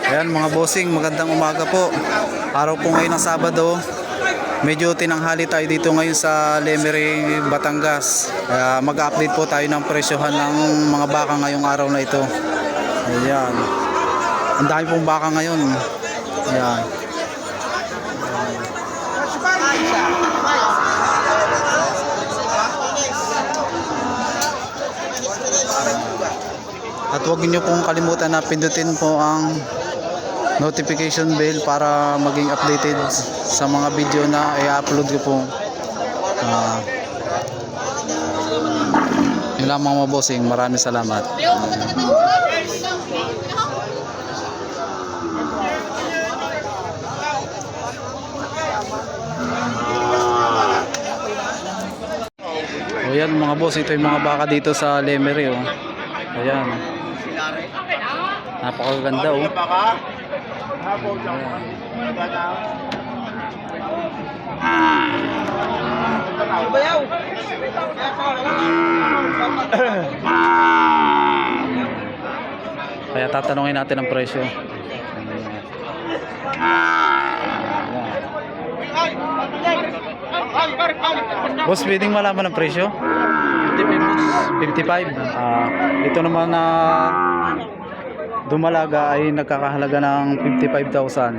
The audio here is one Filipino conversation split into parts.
Ayan mga bossing, magandang umaga po. Araw po ngayon ng Sabado. Medyo tinanghali tayo dito ngayon sa Lemery, Batangas. Mag-update po tayo ng presyohan ng mga baka ngayong araw na ito. Ayan. Ang dami pong baka ngayon. Ayan. At huwag niyo pong kalimutan na pindutin po ang notification bell para maging updated sa mga video na i-upload ko po. Yun lang mga bossing, maraming salamat. O yan mga boss, ito yung mga baka dito sa Lemery. Oh. Ayan. Napakaganda oh. Kaya tatanungin natin ang presyo. Boss, pwedeng malaman ang presyo? 55. Ito naman na dumalaga ay nagkakahalaga ng 55,000.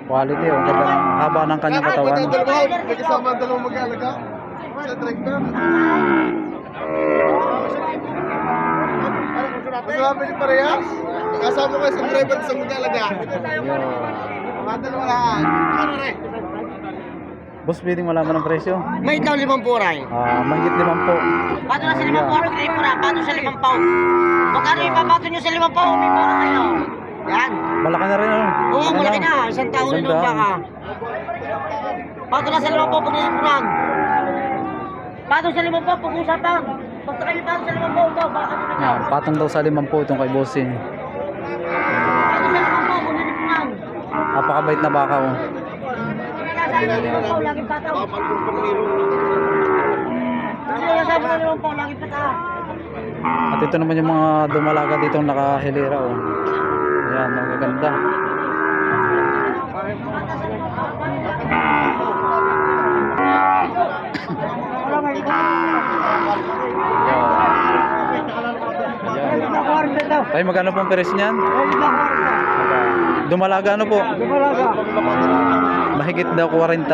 Quality oh, ganda ng haba ng kanyang katawan. May kasama ang dalawang mag-alaga sa tractor. Masarapin yung parehas. Kasama ko isang driver sa mag-alaga. Mga dalawa lahat. Ano rin? Boss, pwedeng malaman ang presyo? May itaw 5 puray. Mahigit 5 po. Pato na sa 5 po, may mura. Pato sa 5 po. Magkano ipapato nyo sa 5 po? May mura kayo. Yan. Malaki na rin oh. Oo, malaki na. Isang taon na nung baka. Pato na sa 5 po, pag nasipunan. Pato sa 5 po, pag-usapan. Basta kayo pato sa 5 po, ito. Baka nyo na. Patong daw sa 5 po itong kay bossing. Pato sa 5 po, pag nasipunan. Napakabait na baka oh. Sabi sa 5 po, laging pataw. Sabi sa 5 po, laging pataw. At ito naman yung mga dumalaga dito nakahilera oh. Ayan, magaganda. Ay, magkano pong peres niyan? Dumalaga ano po? Dumalaga. Mahigit daw 40.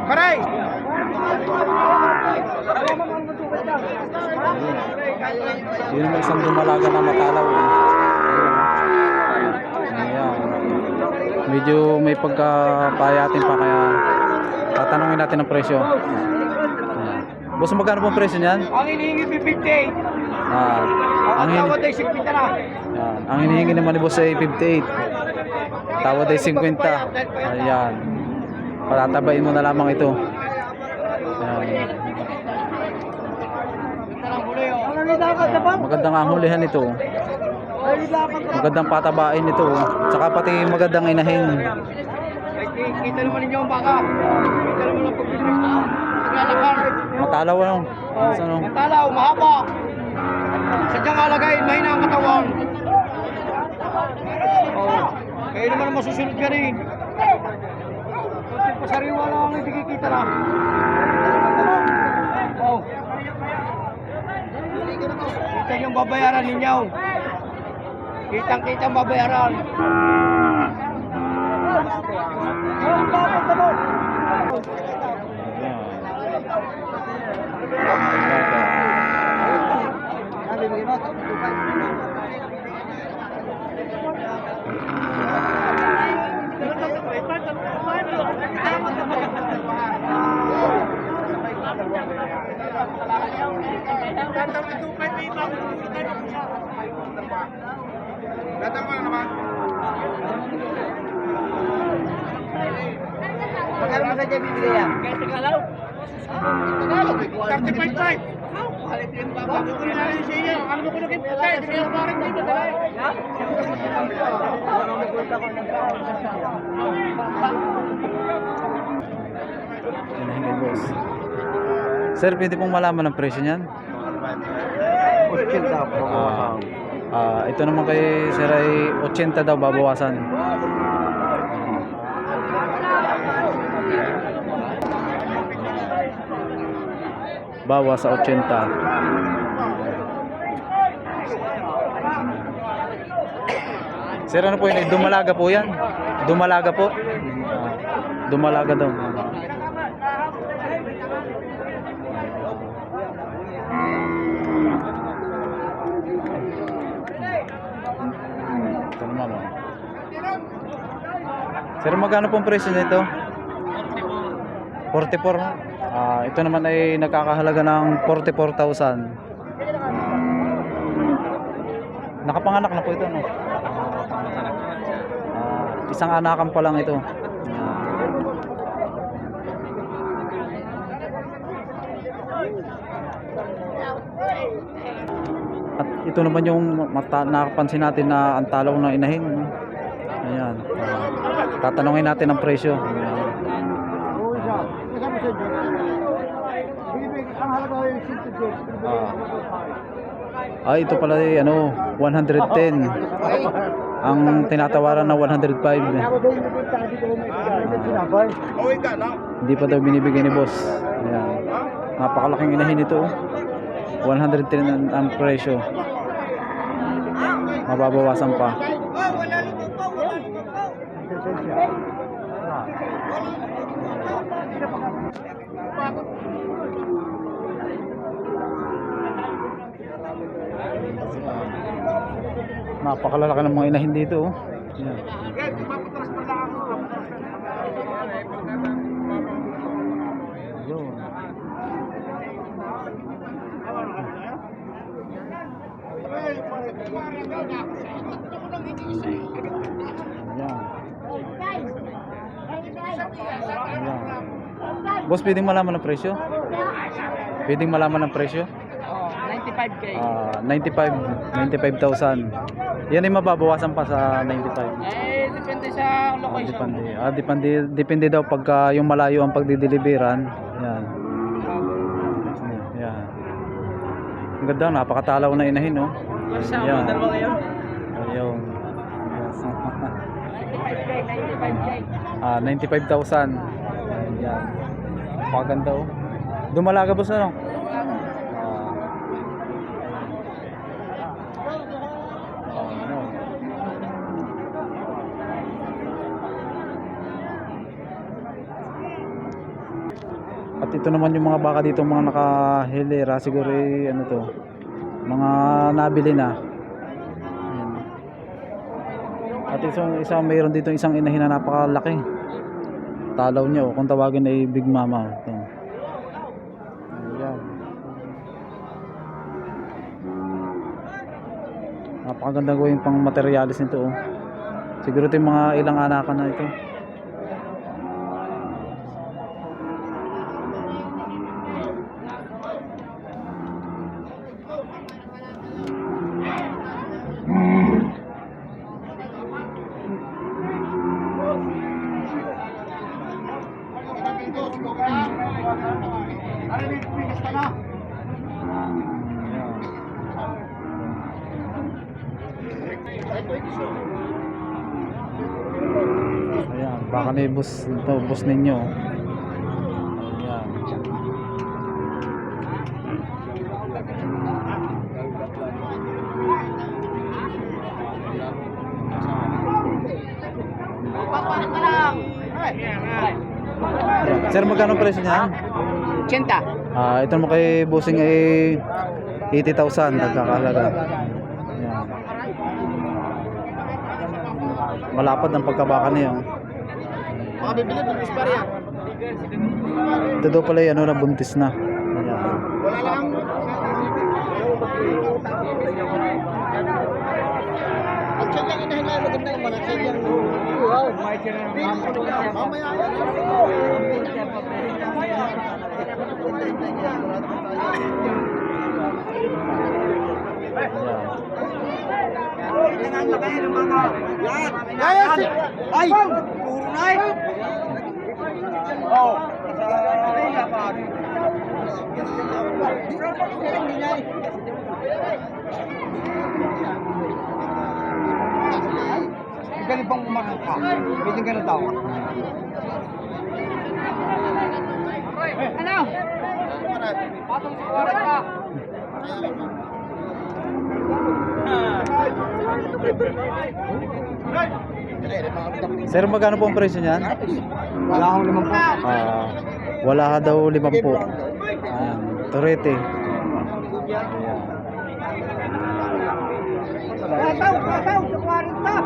Paray! Yun ang isang dumalaga na matalaw eh. Ayan. Medyo may pagkapayatin pa kaya tatanungin natin ang presyo. Ayan. Boss, magkano pong presyo niyan? Ang hinihingi 58. Ang Tawad ay 50 na. ang hinihingi naman ni boss ay 58. Tawad ay 50. Ayan. Patatabain mo na lamang ito. Ayan. Magandang ang hulihan ito. Magandang patabain ito. Tsaka pati magandang inahin. Kita naman ninyo ang baka. Kita naman ang pagbibilis. Naglalakar. Matalaw ano? Ano? Matalaw, mahaba. Sadyang alagayin, mahina ang katawan. Oh. Kaya naman masusunod ka rin. Pasariwa lang ang hindi kikita na. Oh. Kita yung babayaran ninyo. Kitang-kita ang babayaran. Datang mo na naman. Magkano mo sa dyan bibigay yan? Tagalog. 35.5. Hinahingi boss. Sir, pwede pong malaman ang presyo niyan? Ito naman kay Sir ay 80 daw babawasan. Bawas sa 80. Sir, ano po yun? Dumalaga po yan? Dumalaga po? Dumalaga daw. Ito naman, oh. Sir, magkano pong presyo nito? 44. Ito naman ay nagkakahalaga ng 44,000. Nakapanganak na po ito, no? Isang anakan pa lang ito. At ito naman yung nakapansin natin na ang talaw ng inahin, no? Ayan. Tatanungin natin ang presyo. Ito pala ay 110. Ang tinatawaran na 105. Hindi pa daw binibigay ni boss. Ayan. Napakalaking inahin ito. 110 ang presyo. Mababawasan pa. Napakalalaki ng mga inahin dito, oh. Yan. Yun. Ayan. Ayan. Boss, pwedeng malaman ang presyo? Pwedeng malaman ang presyo? 95K. 95,000. Yan ay mababawasan pa sa 95. Depende sa location. Depende daw pagka yung malayo ang pagdideliveran. Yan. Yan. Ang ganda, napakatalaw na inahin, no? Yan. Ayun. 95,000. Yan. Napakaganda, oh. Dumalaga boss, ano? At ito naman yung mga baka dito, mga nakahilera, siguro ano to, mga nabili na. Ayan. At isang mayroon dito isang inahin na napakalaki. Talaw niya, kung tawagin ay Big Mama. Ito. Ayan. Napakaganda ko yung pang materialis nito, oh. Siguro ito yung mga ilang anakan na ito. Ayan, baka ni boss ito, boss ninyo. Ayan. Sir, magkano presyo niyan? 80. Ito mo kay bossing ay 80,000 nagkakahalaga. Ayan. Malapad ang pagkabaka niya. Baka bibili ng isparya. Ito daw pala yung na buntis na. Ayan. Wala lang. Ang check yung inahin na maganda yung mga check yung wow. Mamaya yan. ang laki ng mga. Yan. Ay! Puro na eh. Oh. Galing pang umakan ka. Pwedeng ganun daw. Ano? Patong sa kuwaran ka. Sir, magkano po ang presyo niyan? Wala akong 5 po. Wala ka daw 5 po. Ayan, Torete. Pataw sa kuwaran ka.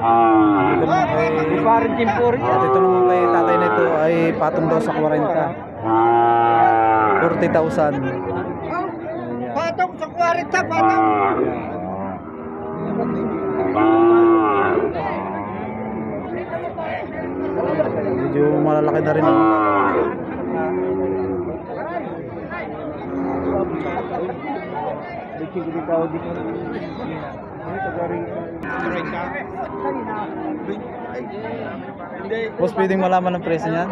Ito naman kay, Kuwaran timpuri. at ito naman kay tatay na ito ay patong daw sa 40. 40,000. Ayan. Patong sa kuwaran ka. Patong. Medyo malalaki na rin. Boss, pwedeng malaman ang presyo niyan?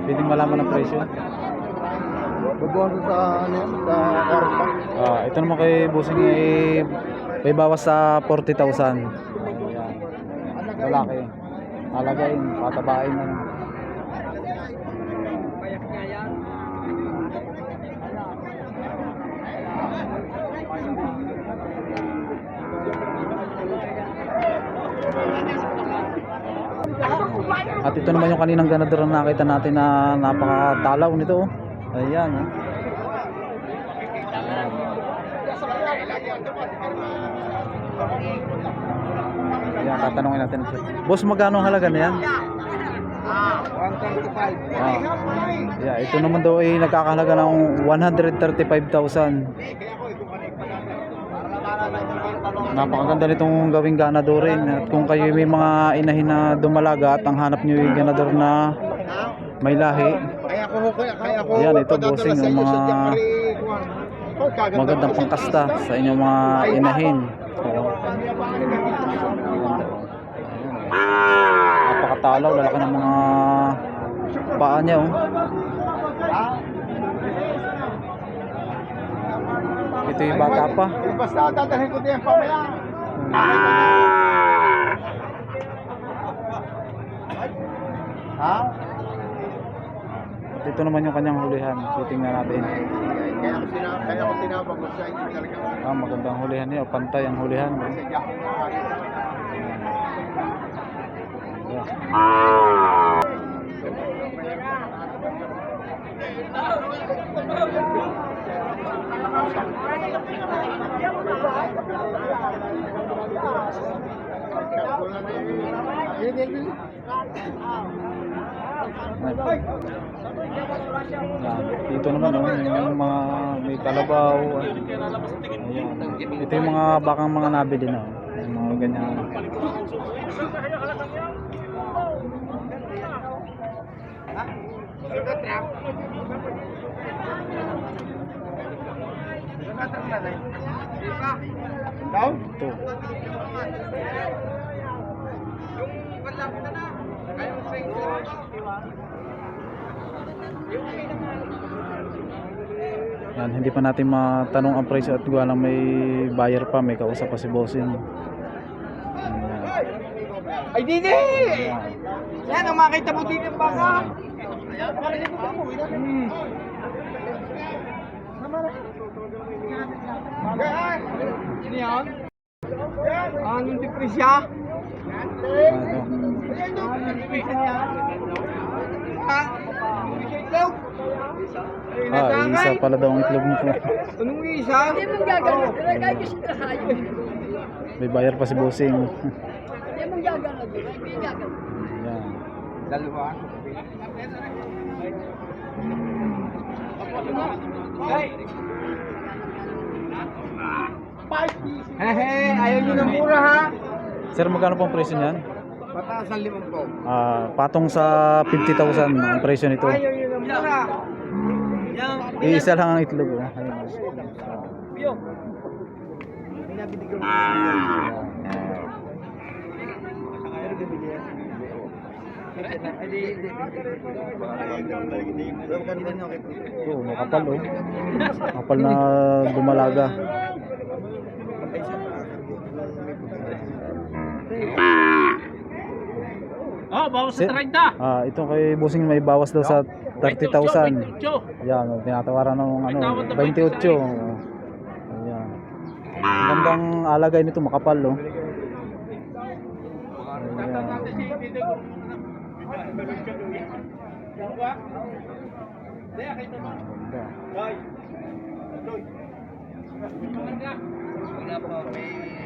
Pwedeng malaman ang presyo? Babawasan sa ano, sa kuwaran. Ito naman kay bossing ay may bawas sa 40,000. Ayan. Lalaki. Alagayin, patabain na. At ito naman yung kaninang ganador na nakita natin na napakatalaw nito. Ayan. Ayan, tatanungin natin. Boss, magkano ang halaga na yan? 125. Yeah, ito naman daw ay nagkakahalaga ng 135,000. Napakaganda nitong gawing ganador rin. At kung kayo may mga inahin na dumalaga at ang hanap nyo yung ganador na may lahi, ayan, ito bossing, yung mga magandang pangkasta sa inyong mga inahin. Napakatalaw, lalaki ng mga paa niya, oh. Ito yung bata pa. Basta dadalhin ko din pamaya. Ha? At ito naman yung kanyang hulihan. Titingnan natin. Kaya ko tinawag ko siya, hindi talaga. Magandang hulihan niya. Pantay ang hulihan, oh. Yeah. Dito naman, oh, yung mga may kalabaw. Ayan. Ito yung mga bakang mga nabili na, oh. Yung mga ganyan. Ito. Yan, hindi pa natin matanong ang presyo at gawa lang may buyer pa, may kausap pa si bossing. Ay, Didi! Yan, ang makita mo dito yung baka. Ano yan? Anong depresya? Anong depresya niya? Ha? Itlog? Isa pala daw ang itlog nito. Anong isa? Hindi mong gagawin. Talaga gusto ko hayop. May buyer pa si bossing. Hindi mong gagawin. Hindi gagawin. Yan. Dalawa. Hehe, ayaw nyo ng mura ha? Sir, magkano po ang presyo niyan? Pataas ang 5 po. Patong sa 50,000 ang presyo nito. Ayaw nyo ng mura. Iisa lang ang itlog, oh. Ayun. Ito, makapal oh. Makapal na dumalaga. Oh, bawas sa 30. Ito kay Bossing may bawas daw sa 30,000. Yan, tinatawaran ng ano, 28. Ayan. Gandang alagay nito, makapal oh.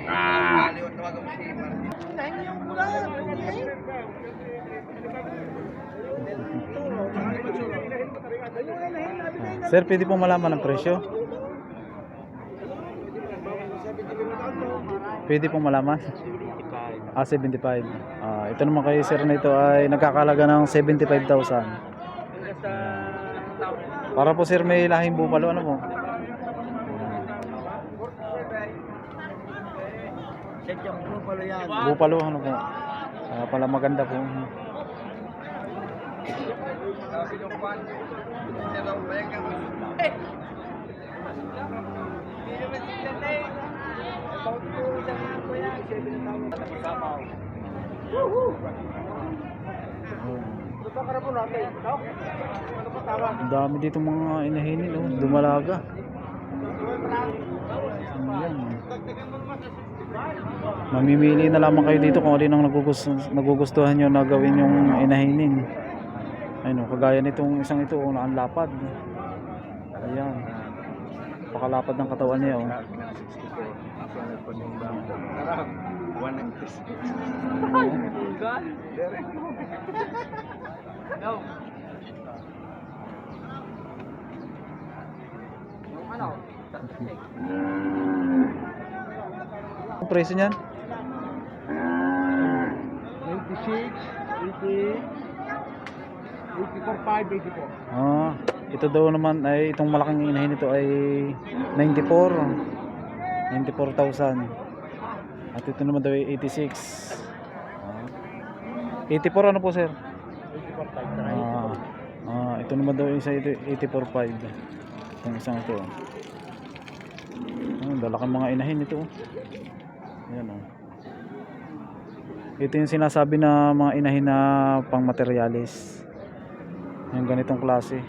Ayan. Sir, pwede pong malaman ang presyo? Pwede pong malaman? 75. Ito naman kay sir na ito ay nagkakalaga ng 75,000. Para po sir may lahing bupalo, ano po? Bupalo, ano po? Pala maganda po. Ang dami dito mga inahinin oh, dumalaga. Ayan. Mamimili na lamang kayo dito kung alin ang nagugustuhan nyo na gawin yung inahinin. Ayun oh, kagaya nitong isang ito oh, ang lapad. Ayan. Pakalapad ng katawan niya oh. Ang presyo niyan? 96, 80, 84, 84. Ito daw naman ay itong malaking inahin nito ay 94,000. At ito naman daw ay 86. 84 ano po sir? 84,500. Ito naman daw isa ito 84,500. Itong isang ito. Dalaking mga inahin ito. Ayan oh. Ito yung sinasabi na mga inahin na pang materialis. Yung ganitong klase.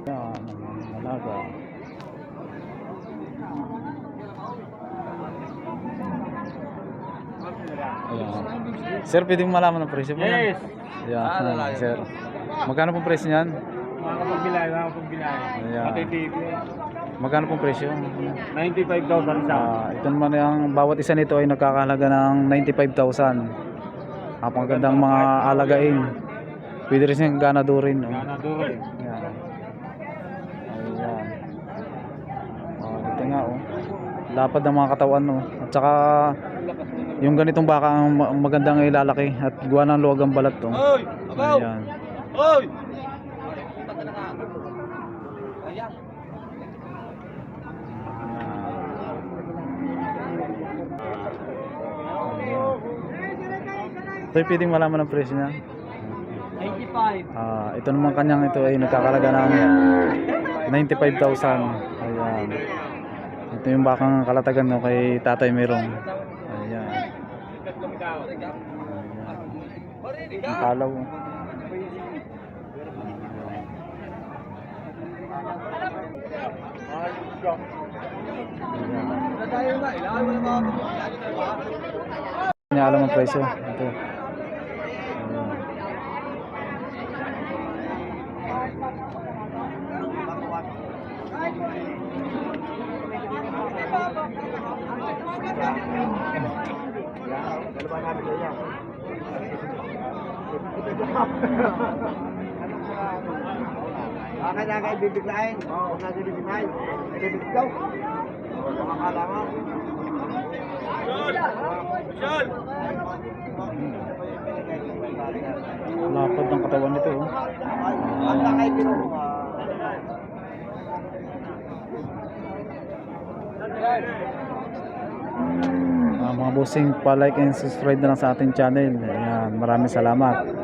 Yan, malaga. Ayan. Sir, pwede mo malaman ang presyo po? Yes. Yan, sir. Magkano pong presyo niyan? Makakapagbilay. Ayan. Matitip. Magkano pong presyo? 95,000 isa. Ito naman ang bawat isa nito ay nagkakahalaga ng 95,000. Napakagandang mga alagain. Pwede rin siyang ganadurin. No? Ganadurin. Ayan. Ayan. Ito nga oh. Lapad ng mga katawan no. At saka yung ganitong baka ang magandang ilalaki at gawa ng luwag ang balat to. Oy! Abaw! Ayan. Oy! Ito pwedeng malaman ang presyo niya. 85. Ito naman kanyang ito ay nagkakalaga ng 95,000. Ayan. Ito yung bakang kalatagan no kay Tatay Merong. Ayan. Ang kalaw. Hindi alam ang presyo. Ito. Dalawa natin yan. Bakit na kayo bibiglain? Oo, na bibiglain. Bibig daw. Makakala ka. Lapad ng katawan nito. Oh. Bakit na kayo binuha? Mga bossing, pa-like and subscribe na lang sa ating channel. Ayan, maraming salamat.